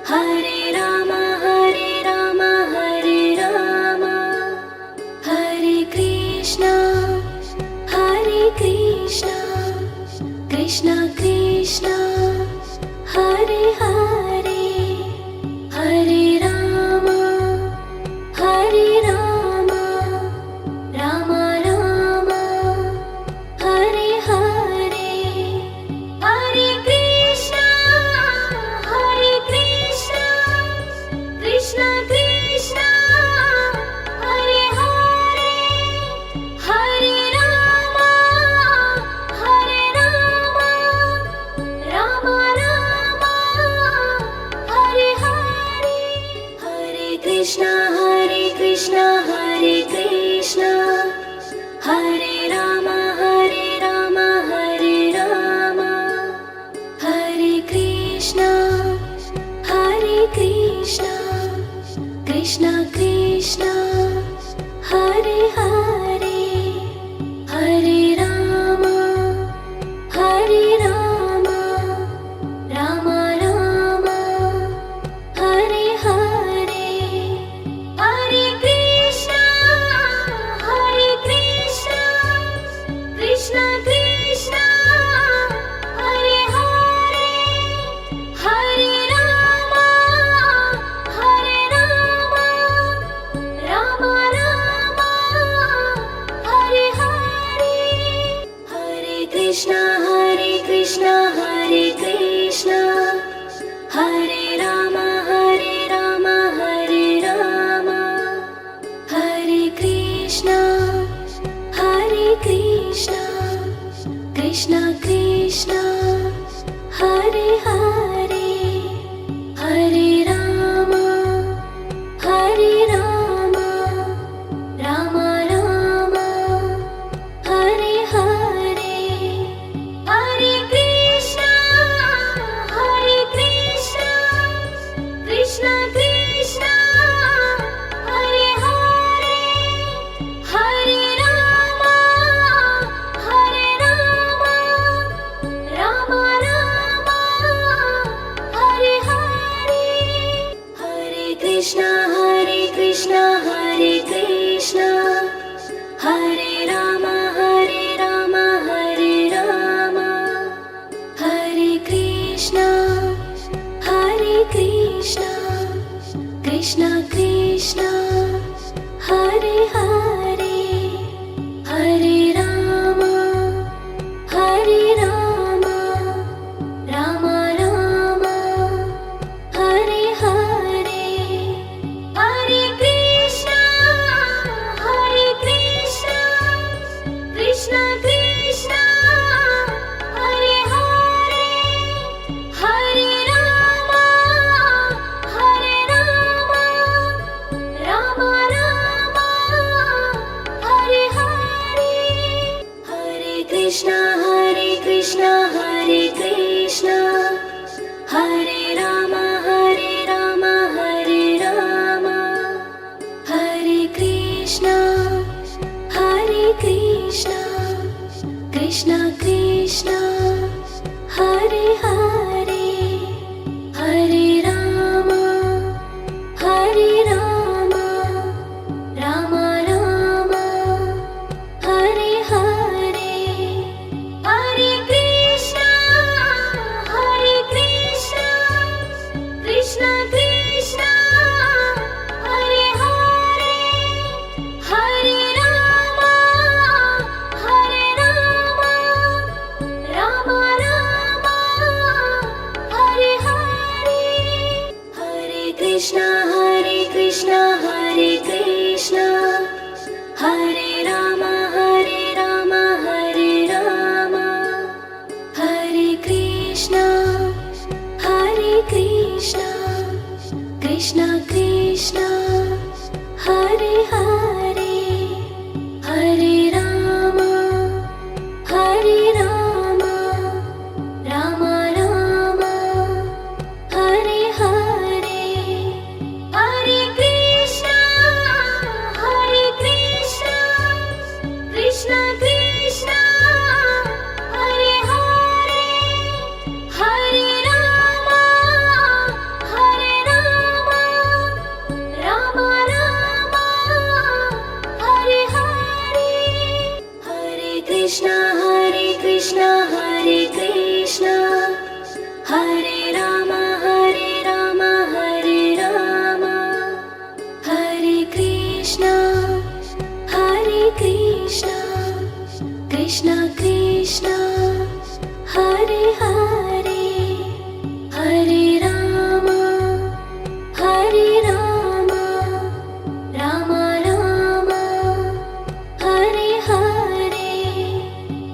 Hare Ram Hare Ram Hare Ram Hare Krishna Krishna Krishna Hare Hare Hare Ram Ram Ram Hare Hare Hare Krishna Krishna Krishna Hare Hare Hare Ram Ram Ram Hare Hare Hare Krishna Hare Krishna Hare Ram Hare Ram Hare Krishna Krishna Krishna Hare Hare Hare Ram Ram Ram Hare Hare Hare Krishna Krishna Krishna Hare Hare Hare Ram Ram Ram Hare Hare Hare Krishna Hare Krishna Hare Ram Hare Krishna Krishna Krishna Hare Hare Hare Ram Ram Ram Hare Hare Hare Krishna Krishna Krishna Hare Hare Hare Ram Ram Ram Hare Hare Hare Krishna Hare Krishna Hare Ram Hare Krishna Krishna Krishna Hare Hare Hare Ram Ram Ram Hare Hare Hare Krishna Krishna Krishna Hare Hare Hare Ram Ram Ram Hare Hare Hare Krishna Hare Krishna Hare Ram Hare Krishna Krishna Krishna Hare Hare Hare Ram Ram Ram Hare Hare Hare Krishna Krishna Krishna Hare Hare Hare Ram Ram Ram Hare Hare Hare Krishna Hare Krishna Hare Ram Hare Krishna Krishna Krishna Hare Hare Hare Ram Ram Ram Hare Hare Hare Krishna Krishna Krishna Hare Hare Hare Ram Krishna, Hare Krishna, Krishna Krishna, Hare Hare, Hare Rama, Hare Rama, Rama Rama, Hare Hare,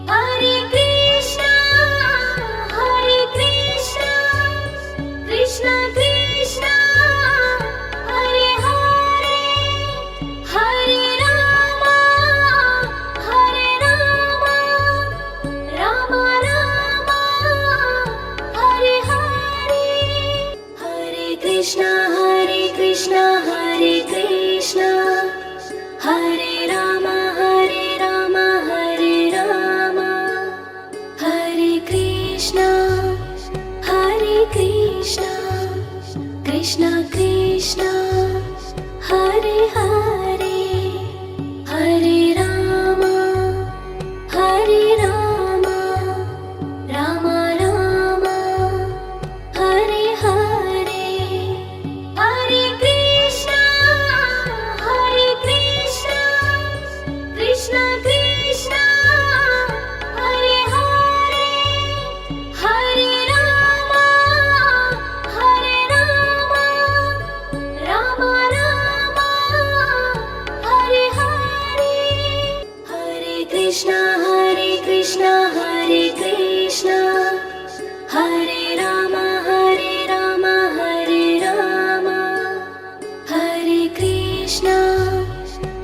Hare Krishna, Hare Krishna, Krishna Krishna, Hare Hare, Hare Rama, Hare Rama, Rama Rama, Hare Hare, Hare Krishna, Hare Krishna, Hare Krishna, Hare Rama, Hare Rama, Hare Rama, Hare Krishna, Hare Krishna, Krishna Krishna, Hare Hare, Hare Rama, Hare Rama, Rama Rama, Hare Hare, Hare Krishna, Hare Krishna, Krishna Krishna, Hare Hare, Hare Rama, Hare Rama, Rama Rama, Hare Hare, Hare Krishna, Hare Krishna, Hare Krishna, Hare Rama, Hare Rama, Hare Rama, Hare Krishna,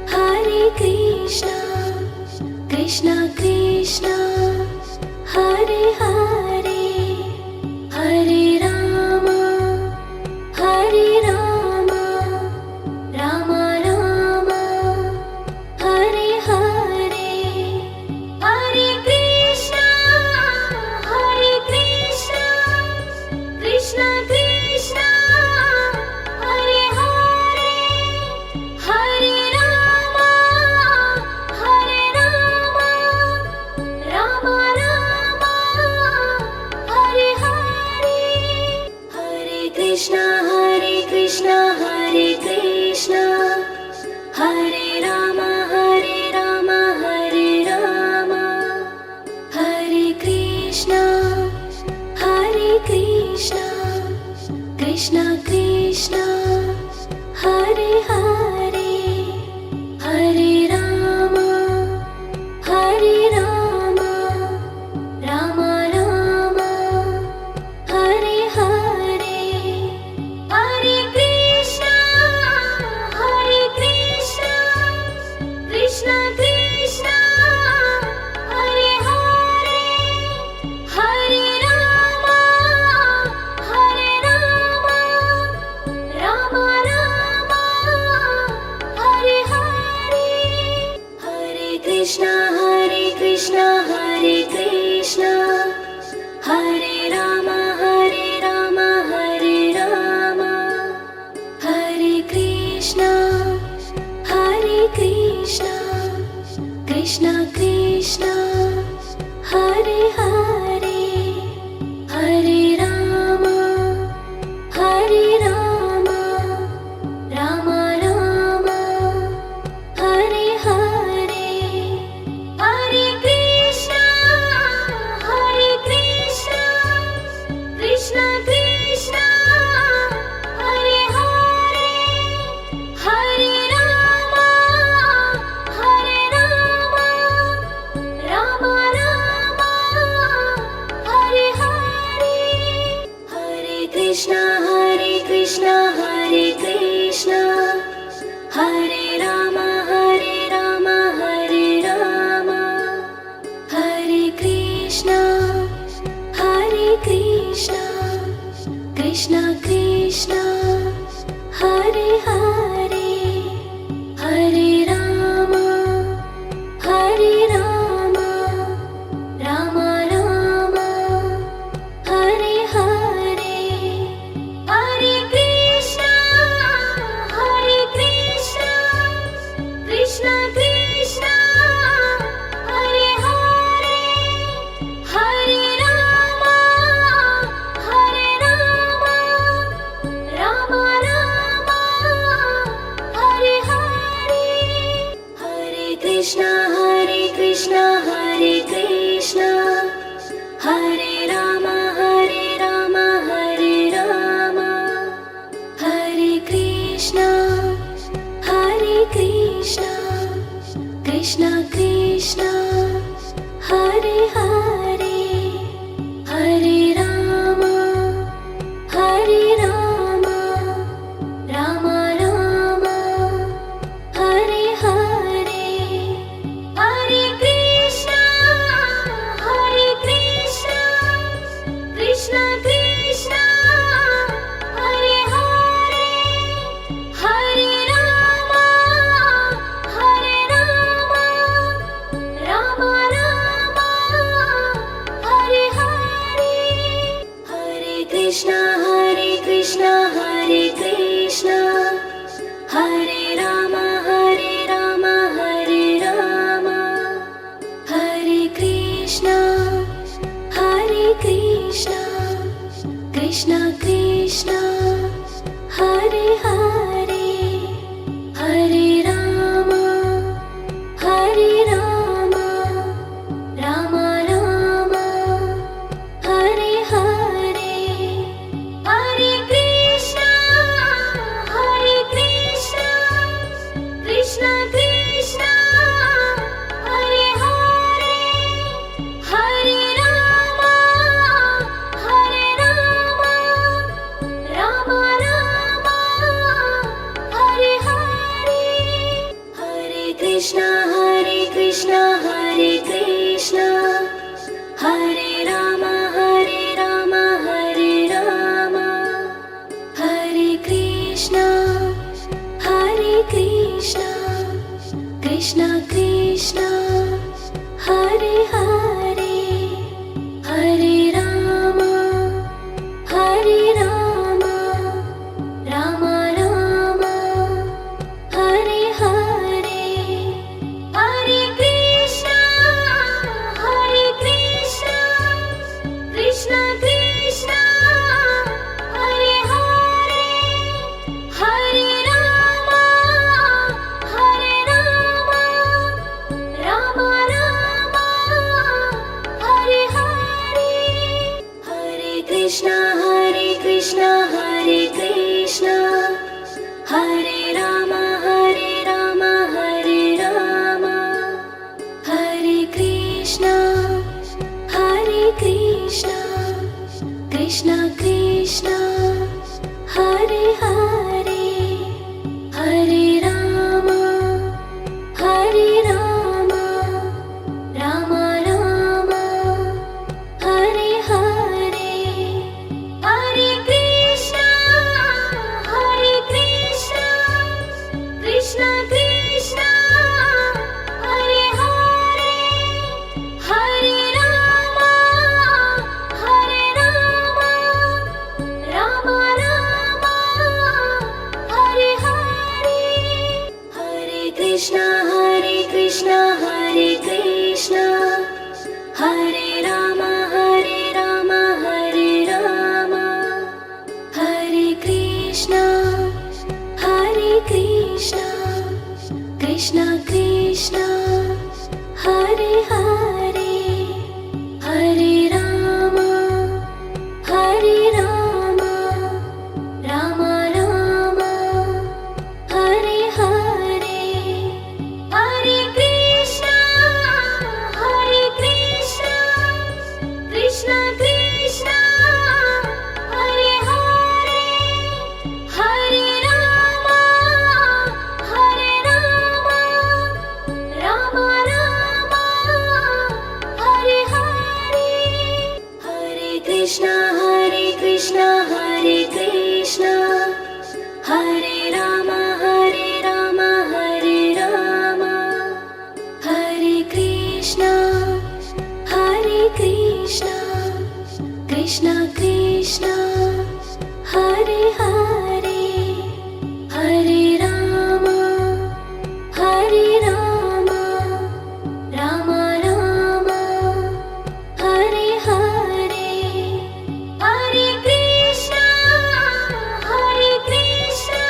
Hare Krishna, Krishna Krishna, Hare Hare, Hare Rama, Hare Rama, Rama Rama, Hare Hare, Hare Krishna, Hare Krishna, Krishna Krishna, Hare Hare, Hare Rama, Hare Rama, Rama Rama, Hare Hare, Hare Krishna, Hare Krishna, Hare Krishna, Hare Rama, Hare Rama, Hare Rama, Hare Krishna, Hare Krishna, Krishna Krishna, Hare Hare, Hare Rama, Hare Rama, Rama Rama, Hare Hare, Hare Krishna, Hare Krishna, Krishna Krishna, Hare Hare, Hare Rama, Hare Rama, Rama Rama, Hare Hare, Hare Krishna, Hare Krishna, Hare Krishna, Hare Rama, Hare Rama, Hare Rama, Hare Krishna, Hare Krishna, Krishna Krishna, Hare Hare, Hare Rama, Hare Rama, Rama Rama, Hare Hare, Hare Krishna, Hare Krishna, Krishna Krishna, Hare Hare, Hare Rama, Hare Rama, Rama Rama, Hare Hare, Hare Krishna, Hare Krishna, Hare Krishna, Hare Rama, Hare Rama, Hare Rama, Hare Krishna, Hare Krishna, Krishna Krishna, Hare Hare, Hare Rama, Hare Rama, Rama Rama, Hare Hare, Hare Krishna, Hare Krishna, Krishna Krishna, Hare Hare, Hare Rama, Hare Rama, Hare Krishna, Hare Rama, Hare Rama, Hare Rama, Hare Krishna, Hare Krishna, Krishna Krishna, Hare Hare, Hare Rama, Hare Rama, Rama Rama, Hare Hare, Hare Krishna, Hare Krishna, Krishna Krishna, Hare Hare, Hare Rama, Hare Rama, Rama Rama, Hare Hare, Hare Krishna, Hare Krishna, Hare Krishna, Hare Rama, Hare Rama, Hare Rama, Hare Krishna, Hare Krishna, Krishna Krishna, Hare Hare, Hare Rama, Hare Rama, Rama Rama, Hare Hare, Hare Krishna, Hare Krishna, Krishna Krishna, Hare Hare, Hare Rama, Hare Rama, Rama Rama, Hare Hare, Hare Krishna, Hare Krishna, Hare Krishna, Hare Rama, Hare Rama, Hare Rama, Hare Krishna, Hare Krishna, Krishna Krishna, Hare Hare, Hare Rama, Hare Rama, Rama Rama, Hare Hare, Hare Krishna, Hare Krishna, Krishna Krishna, Hare Hare, Hare Rama, Hare Rama, Rama Rama, Hare Hare, Hare Krishna, Hare Krishna, Hare Krishna, Hare Rama, Hare Rama, Hare Rama, Hare Krishna, Hare Krishna, Krishna Krishna, Hare Hare, Hare Rama, Hare Rama, Rama Rama, Hare Hare, Hare Krishna, Hare Krishna, Krishna Krishna, Hare Hare, Hare Rama, Hare Rama, Rama Rama, Hare Hare, Hare Krishna, Hare Krishna, Hare Krishna, Hare Rama, Hare Rama, Hare Rama, Hare Krishna, Hare Krishna, Krishna Krishna, Hare Hare, Hare Rama, Hare Rama, Rama Rama, Hare Hare, Hare Krishna, Hare Krishna, Krishna Krishna, Hare Hare, Hare Rama, Hare Rama, Rama Rama, Hare Hare, Hare Krishna, Hare Krishna, Hare Krishna, Hare Rama, Hare Rama, Hare Rama, Hare Krishna, Hare Krishna, Krishna Krishna, Hare Hare, Hare Rama, Hare Rama, Rama Rama, Hare Hare, Hare Krishna, Hare Krishna,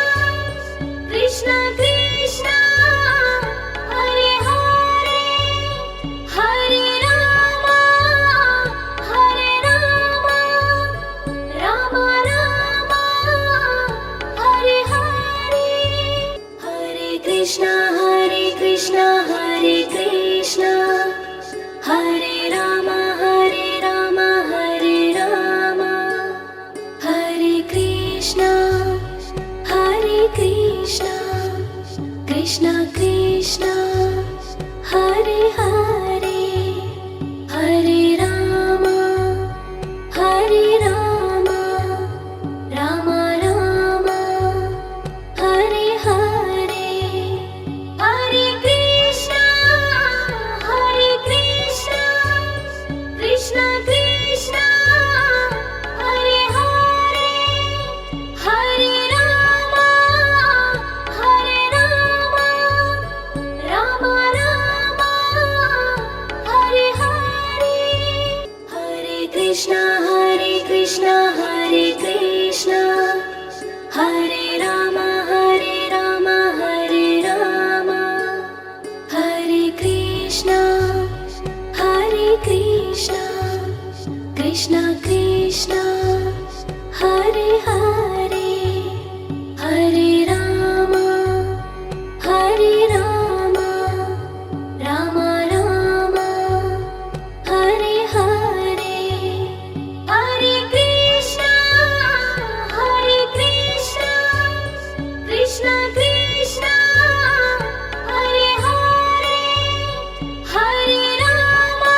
Krishna Krishna, Hare Hare, Hare Krishna Krishna Hare Hare Hare Rama Hare Rama Rama Rama Hare Hare Hare Krishna Krishna Krishna Hare Hare Hare Rama Rama Rama Hare Hare Hare Krishna Hare Krishna Hare Rama Hare Rama Hare Krishna Krishna Krishna Hare Hare Hare Rama Rama Rama Hare Hare Hare Krishna Krishna Krishna Hare Hare Hare Rama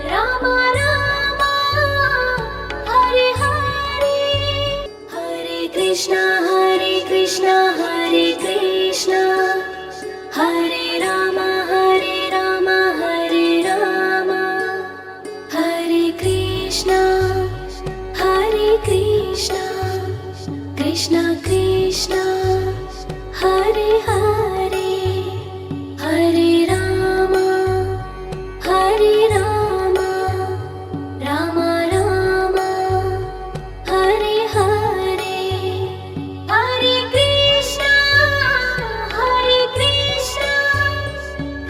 Rama Rama Hare Hare Hare Krishna Hare Krishna Hare Rama Hare Rama Hare Krishna Krishna Krishna Hare Hare Hare Rama Rama Rama Hare Hare Hare Krishna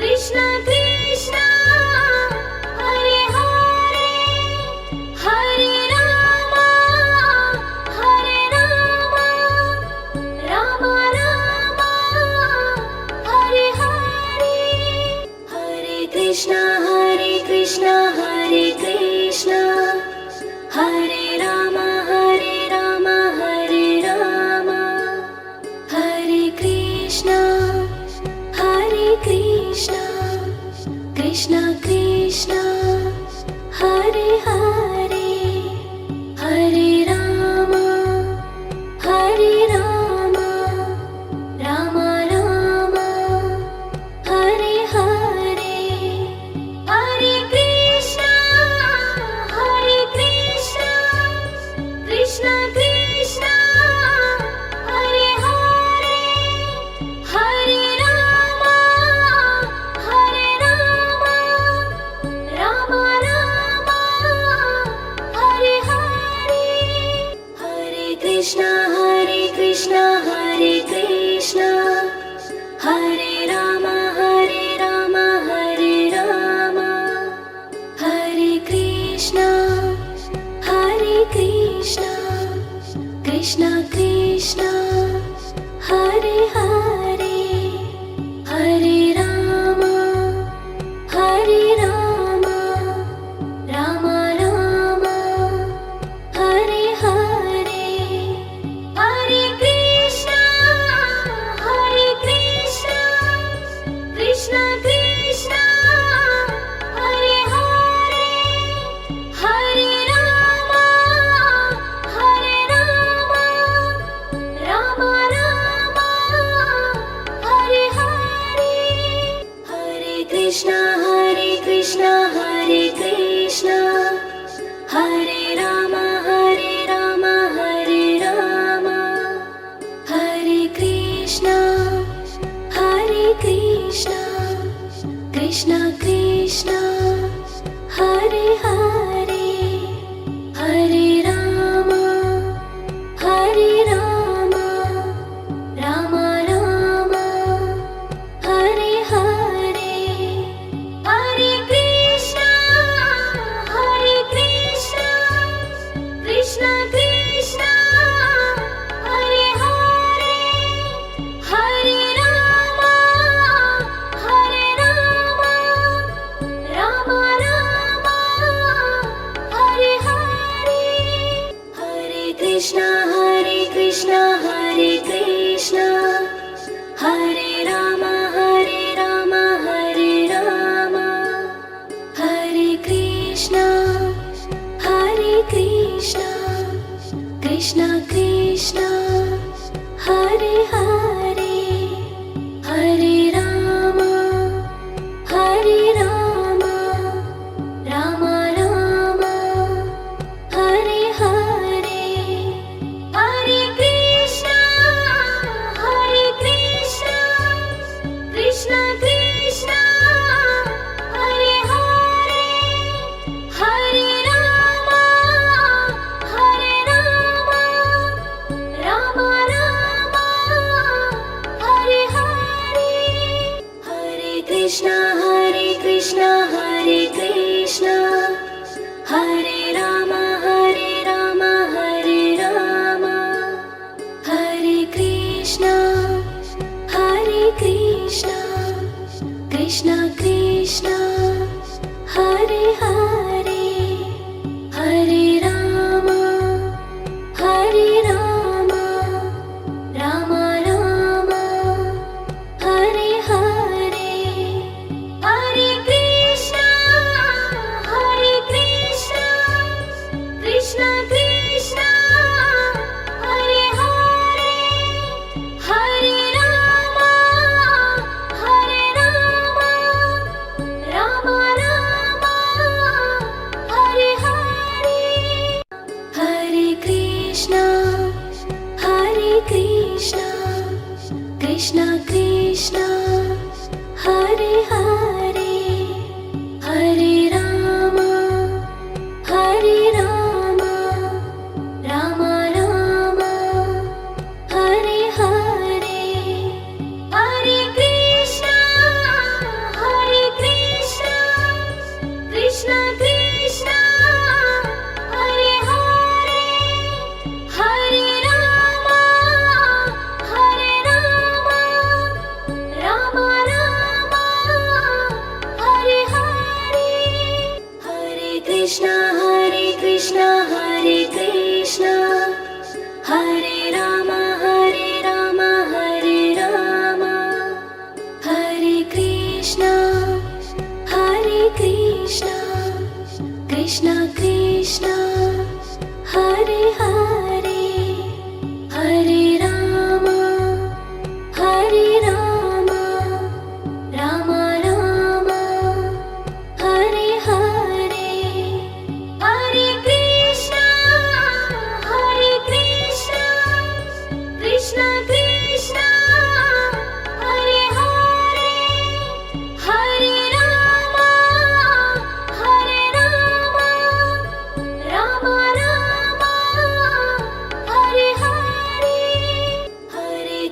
Krishna Krishna Hare Hare Hare Rama Rama Rama Hare Hare Hare Krishna Hare Krishna Hare Rama Hare Rama Hare Krishna Krishna Krishna Hare Hare Hare Rama Rama Rama Hare Hare Hare Krishna Krishna Krishna Hare Hare Hare Rama Rama Rama Hare Hare Hare Krishna Hare Krishna Hare Rama Hare Rama Hare Krishna Krishna Krishna Hare Hare Hare Rama Rama Rama Hare Hare Hare Krishna Krishna Krishna Hare Hare Hare Rama Rama Rama Hare Hare Hare Krishna Krishna Hare Hare Hare Rama Rama Rama Hare Hare Hare Krishna Krishna Hare Hare Hare Rama Rama Rama Hare Hare Hare Krishna Krishna Hare Hare Hare Rama Rama Rama Hare Hare Hare Krishna Krishna Krishna Hare Hare Hare Rama Rama Rama Hare Hare Hare Krishna Krishna Krishna Hare Hare Hare Rama Rama Rama Hare Hare Hare Krishna Hare Krishna, Hare Rama, Hare Rama, Hare Rama, Hare Krishna, Krishna Krishna, Hare Hare, Hare Rama, Hare Rama, Rama Rama, Hare Hare, Hare Krishna, Krishna Krishna, Hare Hare, Hare Rama, Rama Rama, Hare Hare, Hare Krishna, Hare Krishna, Hare Rama, Hare Rama, Hare Krishna, Krishna Krishna, Hare Hare, Hare Rama, Rama Rama, Hare Hare, Hare Krishna, Krishna Krishna, Hare Hare, Hare Rama, Rama Rama, Hare Hare, Hare Krishna, Krishna Krishna, Hare Hare, Hare Rama, Rama Rama, Hare Hare, Hare Krishna, Krishna Krishna, Hare Hare, Hare Rama, Rama Rama, Hare Hare, Hare Krishna, Hare Krishna, Hare Rama, Hare Rama, Hare Krishna, Krishna Krishna, Hare Hare, Hare Rama, Rama Rama, Hare Hare, Hare Krishna, Krishna Krishna, Hare Hare, Hare Rama, Rama Rama, Hare Hare, Hare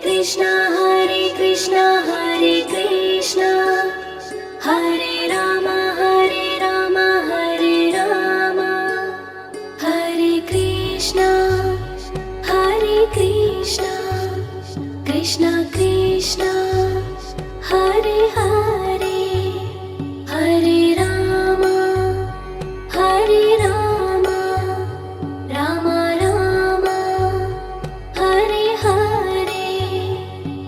Krishna, Hare Krishna, Hare Rama, Hare Rama, Hare Krishna, Krishna Krishna, Hare Hare, Hare Rama, Rama Rama, Hare Hare,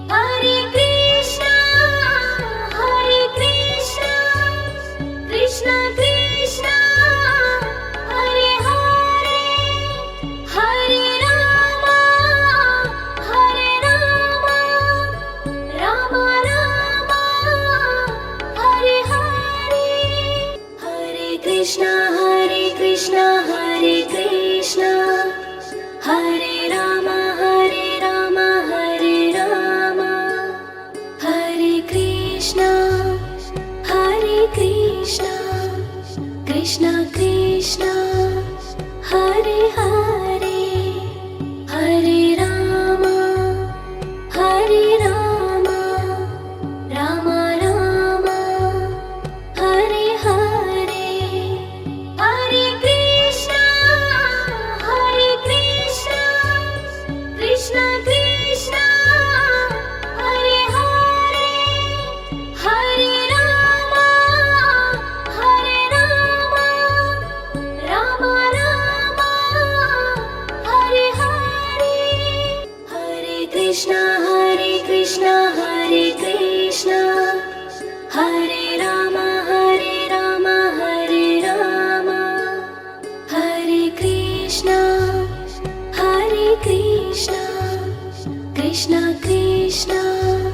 Hare Krishna, Krishna Krishna, Hare Hare, Hare Rama, Rama Rama, Hare Hare, Hare Krishna, Hare Krishna, Hare Rama, Hare Rama, Hare Krishna, Krishna Krishna, Hare Hare, Hare Rama, Rama Rama, Hare Hare, Hare Krishna, Krishna Krishna, Hare Hare, Hare Rama, Krishna Krishna